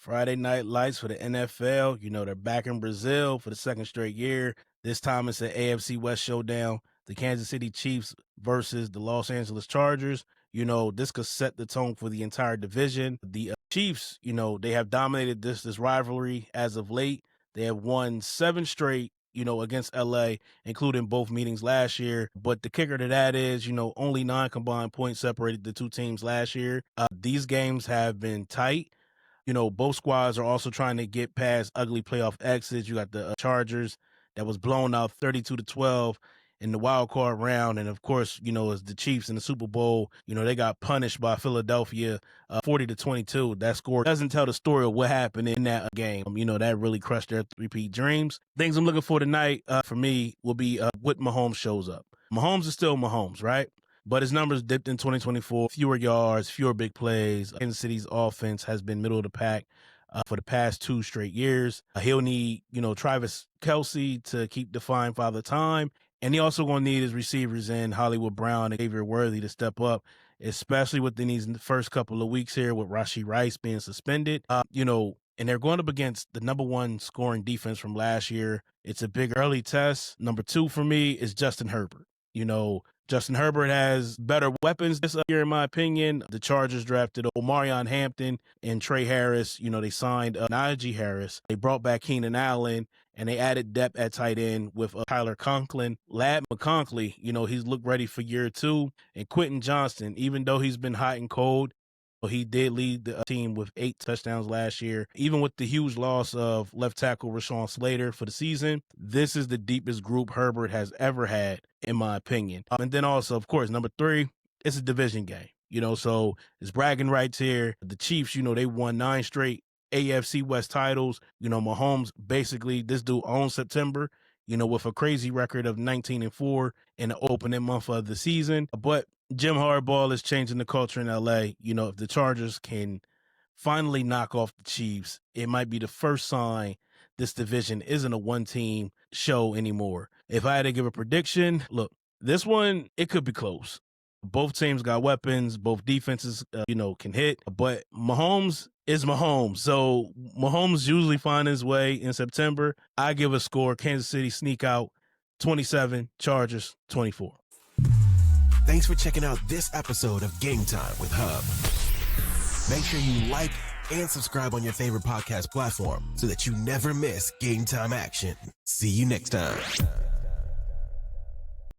Friday night lights for the NFL. You know, they're back in Brazil for the second straight year. This time it's an AFC West showdown. The Kansas City Chiefs versus the Los Angeles Chargers. You know, this could set the tone for the entire division. The Chiefs, you know, they have dominated this rivalry as of late. They have won 7 straight, you know, against LA, including both meetings last year. But the kicker to that is, you know, only 9 combined points separated the two teams last year. These games have been tight. You know, both squads are also trying to get past ugly playoff exits. You got the Chargers that was blown out 32-12 in the wild card round. And of course, you know, as the Chiefs in the Super Bowl, you know, they got punished by Philadelphia 40-22. That score doesn't tell the story of what happened in that game. You know, that really crushed their repeat dreams. Things I'm looking for tonight for me will be what Mahomes shows up. Mahomes is still Mahomes, right? But his numbers dipped in 2024. Fewer yards, fewer big plays. Kansas City's offense has been middle of the pack for the past 2 straight years. He'll need, you know, Travis Kelce to keep defying Father Time. And he also going to need his receivers in Hollywood Brown and Xavier Worthy to step up, especially within these first couple of weeks here with Rashee Rice being suspended. You know, and they're going up against the number 1 scoring defense from last year. It's a big early test. Number 2 for me is Justin Herbert. You know, Justin Herbert has better weapons this year, in my opinion. The Chargers drafted Omarion Hampton and Tre Harris. You know, they signed Najee Harris. They brought back Keenan Allen, and they added depth at tight end with Tyler Conklin. Ladd McConkey, you know, he's looked ready for year 2. And Quentin Johnston, even though he's been hot and cold, he did lead the team with 8 touchdowns last year. Even with the huge loss of left tackle Rashawn Slater for the season, this is the deepest group Herbert has ever had, in my opinion. And then also, of course, number 3, it's a division game. You know, so it's bragging rights here. The Chiefs, you know, they won 9 straight AFC West titles. You know, Mahomes, basically, this dude owns September, you know, with a crazy record of 19-4 in the opening month of the season. But Jim Harbaugh is changing the culture in LA. You know, if the Chargers can finally knock off the Chiefs, it might be the first sign this division isn't a one-team show anymore. If I had to give a prediction, look, this one, it could be close. Both teams got weapons. Both defenses, you know, can hit. But Mahomes is Mahomes. So Mahomes usually finds his way in September. I give a score. Kansas City sneak out 27, Chargers 24. Thanks for checking out this episode of Game Time with Hubb. Make sure you like and subscribe on your favorite podcast platform so that you never miss Game Time action. See you next time.